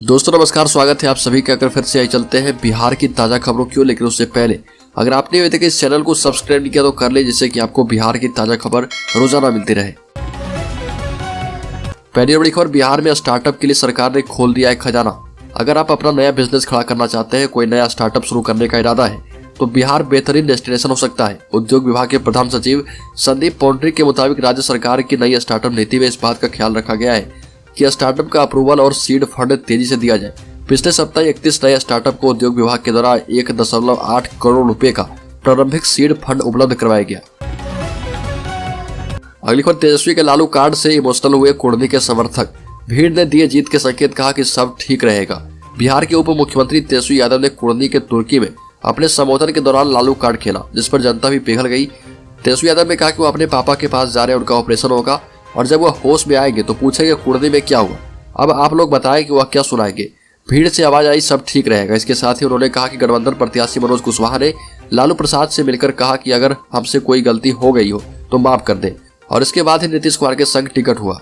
दोस्तों नमस्कार, स्वागत है आप सभी का। अगर फिर से आई चलते हैं बिहार की ताज़ा खबरों की ओर, लेकिन उससे पहले अगर आपने अभी तक इस चैनल को सब्सक्राइब नहीं किया तो कर ले, जिससे कि आपको बिहार की ताज़ा खबर रोजाना मिलती रहे। पहली बड़ी खबर, बिहार में स्टार्टअप के लिए सरकार ने खोल दिया है खजाना। अगर आप अपना नया बिजनेस खड़ा करना चाहते हैं, कोई नया स्टार्टअप शुरू करने का इरादा है, तो बिहार बेहतरीन डेस्टिनेशन हो सकता है। उद्योग विभाग के प्रधान सचिव संदीप पौंड्री के मुताबिक राज्य सरकार की नई स्टार्टअप नीति में इस बात का ख्याल रखा गया है कि स्टार्टअप का अप्रूवल और सीड फंड तेजी से दिया जाए। पिछले सप्ताह 31 नए स्टार्टअप को उद्योग विभाग के द्वारा 1.8 करोड़ रुपए का प्रारंभिक सीड फंड उपलब्ध करवाया गया। अगली खबर, तेजस्वी के लालू कार्ड से इमोशनल हुए कुर्दी के समर्थक, भीड़ ने दिए जीत के संकेत, कहा कि सब ठीक रहेगा। बिहार के उप मुख्यमंत्री तेजस्वी यादव ने कुर्दी के तुर्की में अपने संबोधन के दौरान लालू कार्ड खेला, जिस पर जनता भी पिघल गई। तेजस्वी यादव ने कहा कि वो अपने पापा के पास जा रहे हैं, उनका ऑपरेशन होगा और जब वह होश में आएंगे तो पूछेंगे कुर्दी में क्या हुआ। अब आप लोग बताएं कि वह क्या सुनाएंगे। भीड़ से आवाज आई, सब ठीक रहेगा। इसके साथ ही उन्होंने कहा कि गठबंधन प्रत्याशी मनोज कुशवाहा ने लालू प्रसाद से मिलकर कहा कि अगर हमसे कोई गलती हो गई हो तो माफ कर दें, और इसके बाद ही नीतीश कुमार के संग टिकट हुआ।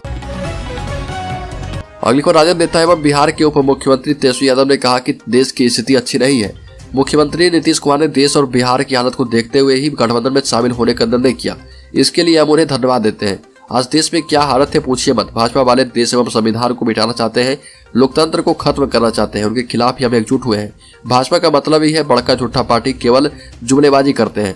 अगली को, राजद नेता एवं बिहार के उप मुख्यमंत्री तेजस्वी यादव ने कहा कि देश की स्थिति अच्छी नहीं है। मुख्यमंत्री नीतीश कुमार ने देश और बिहार की हालत को देखते हुए ही गठबंधन में शामिल होने का निर्णय किया। इसके लिए हम उन्हें धन्यवाद देते हैं। आज देश में क्या हालत है पूछिए मत। भाजपा वाले देश एवं संविधान को मिटाना चाहते हैं, लोकतंत्र को खत्म करना चाहते हैं। उनके खिलाफ ही हम एकजुट हुए हैं। भाजपा का मतलब ही है बड़का झूठा पार्टी, केवल जुमलेबाजी करते हैं।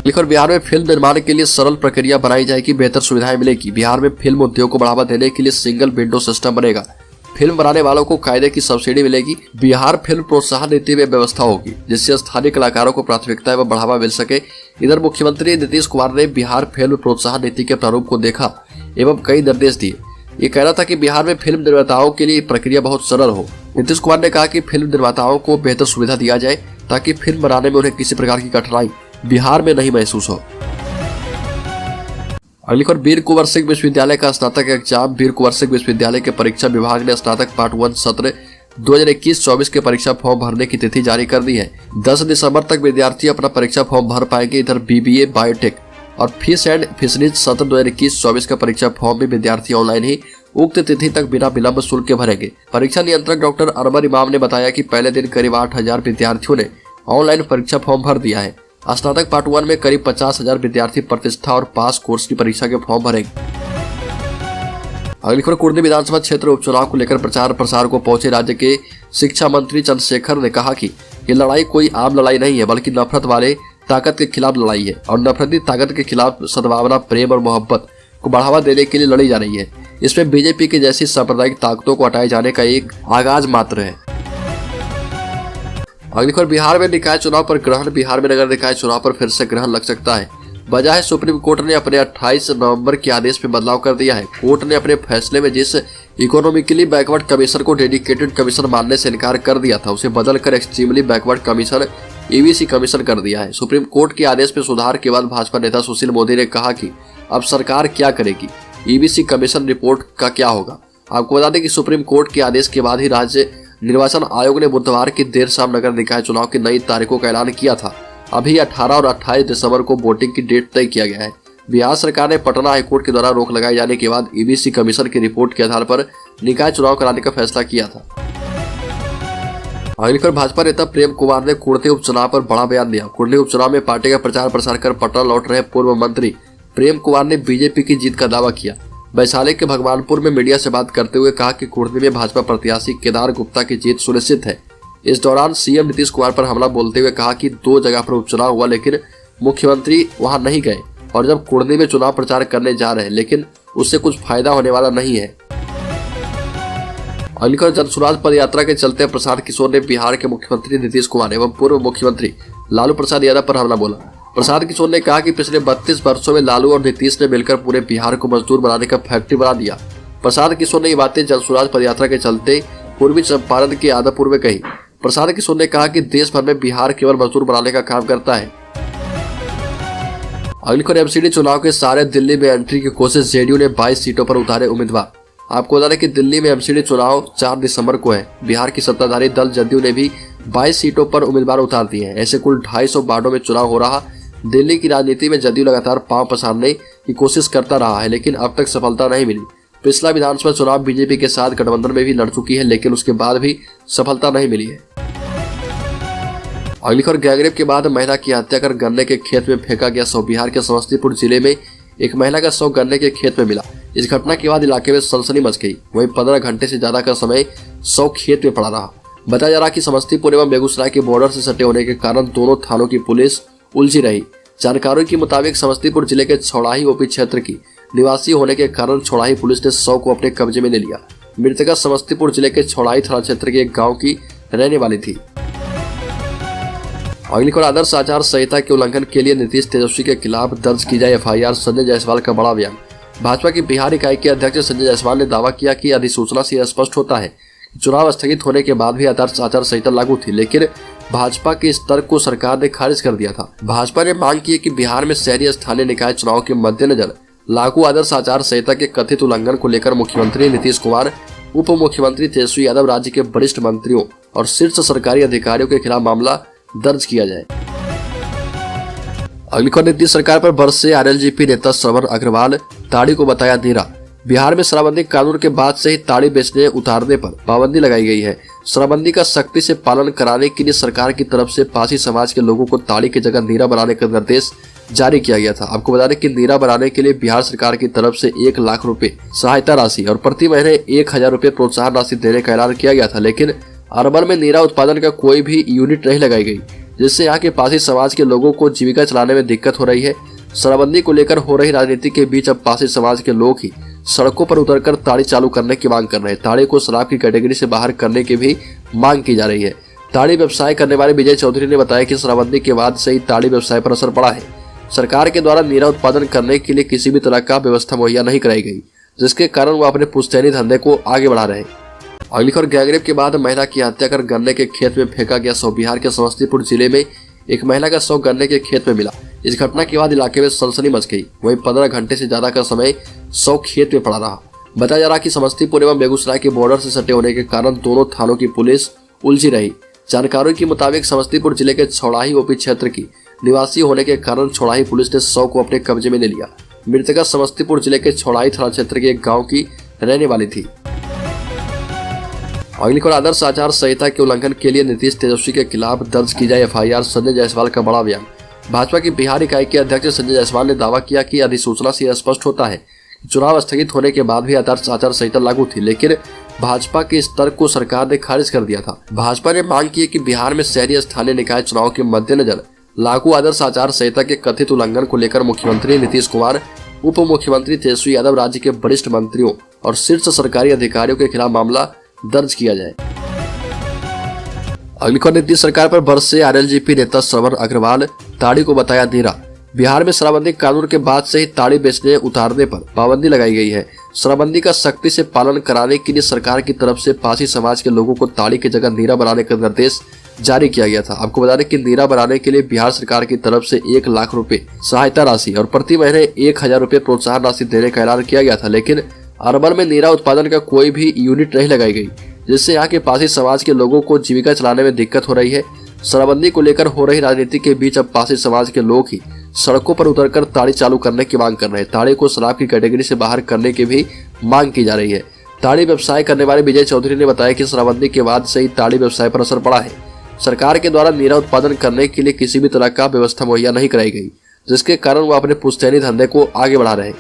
बिहार में फिल्म निर्माण के लिए सरल प्रक्रिया बनाई जाएगी, बेहतर सुविधाएं मिलेगी। बिहार में फिल्म उद्योग को बढ़ावा देने के लिए सिंगल विंडो सिस्टम बनेगा। फिल्म बनाने वालों को कायदे की सब्सिडी मिलेगी। बिहार फिल्म प्रोत्साहन नीति में व्यवस्था होगी, जिससे स्थानीय कलाकारों को प्राथमिकता एवं बढ़ावा मिल सके। इधर मुख्यमंत्री नीतीश कुमार ने बिहार फिल्म प्रोत्साहन नीति के प्रारूप को देखा एवं कई निर्देश दिए। ये कहना था कि बिहार में फिल्म निर्माताओं के लिए प्रक्रिया बहुत सरल हो। नीतीश कुमार ने कहा कि फिल्म निर्माताओं को बेहतर सुविधा दिया जाए, ताकि फिल्म बनाने में उन्हें किसी प्रकार की कठिनाई बिहार में नहीं महसूस हो। अगली खबर, वीर कुंवर सिंह विश्वविद्यालय का स्नातक एग्जाम। वीर कुंवर सिंह विश्वविद्यालय के परीक्षा विभाग ने स्नातक पार्ट 1 सत्र 2021-24 के परीक्षा फॉर्म भरने की तिथि जारी कर दी है। 10 दिसंबर तक विद्यार्थी अपना परीक्षा फॉर्म भर पाएंगे। इधर बीबीए, बायोटेक और फिश एंड फिशरीज सत्र 2021-24 का परीक्षा फॉर्म भी विद्यार्थी ऑनलाइन ही उक्त तिथि तक बिना विलंब शुल्क के भरेंगे। परीक्षा नियंत्रक डॉक्टर अनवर इमाम ने बताया कि पहले दिन करीब 8000 विद्यार्थियों ने ऑनलाइन परीक्षा फॉर्म भर दिया है। स्नातक पार्ट 1 में करीब 50,000 विद्यार्थी प्रतिष्ठा और पास कोर्स की परीक्षा के फॉर्म भरेंगे। अगली खबर, कुर्दी विधानसभा क्षेत्र उपचुनाव को लेकर प्रचार प्रसार को पहुंचे राज्य के शिक्षा मंत्री चंद्रशेखर ने कहा कि ये लड़ाई कोई आम लड़ाई नहीं है, बल्कि नफरत वाले ताकत के खिलाफ लड़ाई है, और नफरती ताकत के खिलाफ सद्भावना, प्रेम और मोहब्बत को बढ़ावा देने के लिए लड़ी जा रही है। इसमें बीजेपी की जैसी सांप्रदायिक ताकतों को हटाए जाने का एक आगाज मात्र है। अगली खबर, बिहार में निकाय चुनाव पर ग्रहण। बिहार में नगर निकाय चुनाव पर फिर से ग्रहण लग सकता है। वजह है, सुप्रीम कोर्ट ने अपने 28 नवंबर के आदेश में बदलाव कर दिया है। कोर्ट ने अपने फैसले में जिस इकोनॉमिकली बैकवर्ड कमीशन को डेडिकेटेड कमीशन मानने से इनकार कर दिया था, उसे बदलकर extremely backward commission EBC commission कर दिया है। सुप्रीम कोर्ट के आदेश में सुधार के बाद भाजपा नेता सुशील मोदी ने कहा कि अब सरकार क्या करेगी, EBC कमीशन रिपोर्ट का क्या होगा। आपको बता दें कि सुप्रीम कोर्ट के आदेश के बाद ही राज्य निर्वाचन आयोग ने बुधवार की देर शाम नगर निकाय चुनाव की नई तारीखों का ऐलान किया था। अभी 18 और 28 दिसंबर को वोटिंग की डेट तय किया गया है। बिहार सरकार ने पटना हाईकोर्ट के द्वारा रोक लगाए जाने के बाद EBC कमीशन की रिपोर्ट के आधार पर निकाय चुनाव कराने का फैसला किया था। अगली खबर, भाजपा नेता प्रेम कुमार ने कुर्दी उपचुनाव पर बड़ा बयान दिया। कुर्दी उपचुनाव में पार्टी का प्रचार प्रसार कर पटना लौट रहे पूर्व मंत्री प्रेम कुमार ने बीजेपी की जीत का दावा किया। वैशाली के भगवानपुर में मीडिया से बात करते हुए कहा कि कुर्दी में भाजपा प्रत्याशी केदार गुप्ता की जीत सुनिश्चित है। इस दौरान सीएम नीतीश कुमार पर हमला बोलते हुए कहा कि 2 जगह पर उपचुनाव हुआ, लेकिन मुख्यमंत्री वहां नहीं गए, और जब कुर्दी में चुनाव प्रचार करने जा रहे हैं, लेकिन उससे कुछ फायदा होने वाला नहीं है। अगली खबर, जनसुराज पद यात्रा के चलते प्रशांत किशोर ने बिहार के मुख्यमंत्री नीतीश कुमार एवं पूर्व मुख्यमंत्री लालू प्रसाद यादव पर हमला बोला। प्रसाद किशोर ने कहा कि पिछले 32 वर्षों में लालू और नीतीश ने मिलकर पूरे बिहार को मजदूर बनाने का फैक्ट्री बना दिया। प्रसाद किशोर ने ये बातें जनसुराज पदयात्रा के चलते पूर्वी चंपारण के यादवपुर में कही। प्रसाद किशोर ने कहा कि देश भर में बिहार केवल मजदूर बनाने का काम करता है। अगली खबर, MCD चुनाव के सारे दिल्ली में एंट्री की कोशिश, JDU ने 22 सीटों पर उतारे उम्मीदवार। आपको बता दें कि दिल्ली में MCD चुनाव 4 दिसंबर को है। बिहार की सत्ताधारी दल जदयू ने भी 22 सीटों पर उम्मीदवार उतार दिए हैं। ऐसे कुल 250 वार्डों में चुनाव हो रहा। दिल्ली की राजनीति में जदयू लगातार पांव पसारने की कोशिश करता रहा है, लेकिन अब तक सफलता नहीं मिली। पिछला विधानसभा चुनाव बीजेपी के साथ गठबंधन में भी लड़ चुकी है, लेकिन उसके बाद भी सफलता नहीं मिली है। अगली खबर, गैंगरेप के बाद महिला की हत्या कर गन्ने के खेत में फेंका गया शव। बिहार के समस्तीपुर जिले में एक महिला का शव गन्ने के खेत में मिला। इस घटना के बाद इलाके में सनसनी मच गई। वहीं 15 घंटे से ज्यादा का समय शव खेत में पड़ा रहा। बताया जा रहा कि समस्तीपुर एवं बेगूसराय के बॉर्डर से सटे होने के कारण दोनों थानों की पुलिस उलझी रही। जानकारियों के मुताबिक समस्तीपुर जिले के छौड़ाही ओपी क्षेत्र की निवासी होने के कारण छौड़ाही पुलिस ने शव को अपने कब्जे में ले लिया। मृतका समस्तीपुर जिले के छौड़ाही थाना क्षेत्र के एक गाँव की रहने वाली थी। अगली खबर, आदर्श आचार संहिता के उल्लंघन के लिए नीतीश तेजस्वी के खिलाफ दर्ज की जाए एफआईआर। संजय जायसवाल का बड़ा बयान। भाजपा की बिहार इकाई के अध्यक्ष संजय जायसवाल ने दावा किया कि अधिसूचना से स्पष्ट होता है कि चुनाव स्थगित होने के बाद भी आदर्श आचार संहिता लागू थी, लेकिन भाजपा के इस तर्क को सरकार ने खारिज कर दिया था। भाजपा ने मांग की कि बिहार में शहरी स्थानीय निकाय चुनाव के मद्देनजर लागू आदर्श आचार संहिता के कथित उल्लंघन को लेकर मुख्यमंत्री नीतीश कुमार, उप मुख्यमंत्री तेजस्वी यादव, राज्य के वरिष्ठ मंत्रियों और शीर्ष सरकारी अधिकारियों के खिलाफ मामला दर्ज किया जाए। अगली खबर, नीतीश सरकार पर बरसे आरएलजेपी नेता श्रवण अग्रवाल, ताड़ी को बताया नीरा। बिहार में शराबबंदी कानून के बाद से ही ताड़ी बेचने उतारने पर पाबंदी लगाई गई है। शराबबंदी का सख्ती से पालन कराने के लिए सरकार की तरफ से पासी समाज के लोगों को ताड़ी की जगह नीरा बनाने का निर्देश जारी किया गया था। आपको बता दें कि नीरा बनाने के लिए बिहार सरकार की तरफ से 1 लाख रुपए सहायता राशि और प्रति महीने 1000 रुपए प्रोत्साहन राशि देने का ऐलान किया गया था, लेकिन अरवल में नीरा उत्पादन का कोई भी यूनिट नहीं लगाई गई, जिससे यहाँ के पासी समाज के लोगों को जीविका चलाने में दिक्कत हो रही है। शराबबंदी को लेकर हो रही राजनीति के बीच अब पासी समाज के लोग ही सड़कों पर उतरकर ताड़ी चालू करने की मांग कर रहे हैं। ताड़ी को शराब की कैटेगरी से बाहर करने की भी मांग की जा रही है। ताड़ी व्यवसाय करने वाले विजय चौधरी ने बताया कि शराबबंदी के बाद से ही ताड़ी व्यवसाय पर असर पड़ा है। सरकार के द्वारा नीरा उत्पादन करने के लिए किसी भी तरह का व्यवस्था मुहैया नहीं कराई गई, जिसके कारण वो अपने पुश्तैनी धंधे को आगे बढ़ा रहे हैं। अगली खबर, गैंगरेप के बाद महिला की हत्या कर गन्ने के खेत में फेंका गया शव। बिहार के समस्तीपुर जिले में एक महिला का शव गन्ने के खेत में मिला। इस घटना के बाद इलाके में सनसनी मच गई। वहीं 15 घंटे से ज्यादा का समय शव खेत में पड़ा रहा। बताया जा रहा कि समस्तीपुर एवं बेगूसराय के बॉर्डर से सटे होने के कारण दोनों थानों की पुलिस उलझी रही। जानकारियों के मुताबिक समस्तीपुर जिले के छौड़ाही ओपी क्षेत्र की निवासी होने के कारण छौड़ाही पुलिस ने शव को अपने कब्जे में ले लिया। मृतका समस्तीपुर जिले के छौड़ाही थाना क्षेत्र के एक गाँव की रहने वाली थी। अगली खबर, आदर्श आचार संहिता के उल्लंघन के लिए नीतीश तेजस्वी के खिलाफ दर्ज की जाए एफआईआर। संजय जायसवाल का बड़ा बयान। भाजपा की बिहार इकाई के अध्यक्ष संजय जायसवाल ने दावा किया कि अधिसूचना से स्पष्ट होता है कि चुनाव स्थगित होने के बाद भी आदर्श आचार संहिता लागू थी, लेकिन भाजपा के इस तर्क को सरकार ने खारिज कर दिया था। भाजपा ने मांग की कि बिहार में शहरी स्थानीय निकाय चुनाव के मद्देनजर लागू आदर्श आचार संहिता के कथित उल्लंघन को लेकर मुख्यमंत्री नीतीश कुमार, उप मुख्यमंत्री तेजस्वी यादव, राज्य के वरिष्ठ मंत्रियों और शीर्ष सरकारी अधिकारियों के खिलाफ मामला दर्ज किया जाए। अगली खबर, नीतीश सरकार पर बरसे आरएलजेपी नेता श्रवण अग्रवाल, ताड़ी को बताया नीरा। बिहार में शराबबंदी कानून के बाद से ही ताड़ी बेचने उतारने पर पाबंदी लगाई गई है। शराबबंदी का सख्ती से पालन कराने के लिए सरकार की तरफ से पासी समाज के लोगों को ताड़ी की जगह नीरा बनाने का निर्देश जारी किया गया था। आपको बता दें कि नीरा बनाने के लिए बिहार सरकार की तरफ से 1 लाख रुपए सहायता राशि और प्रति महीने 1000 रुपए प्रोत्साहन राशि देने का ऐलान किया गया था, लेकिन अरवल में नीरा उत्पादन का कोई भी यूनिट नहीं लगाई गई, जिससे यहाँ के पासी समाज के लोगों को जीविका चलाने में दिक्कत हो रही है। शराबबंदी को लेकर हो रही राजनीति के बीच अब पासी समाज के लोग ही सड़कों पर उतरकर ताड़ी चालू करने की मांग कर रहे हैं। ताड़ी को शराब की कैटेगरी से बाहर करने की भी मांग की जा रही है। ताड़ी व्यवसाय करने वाले विजय चौधरी ने बताया कि शराबबंदी के बाद से ही ताड़ी व्यवसाय पर असर पड़ा है। सरकार के द्वारा नीरा उत्पादन करने के लिए किसी भी तरह का व्यवस्था मुहैया नहीं कराई गई, जिसके कारण वो अपने पुश्तैनी धंधे को आगे बढ़ा रहे हैं।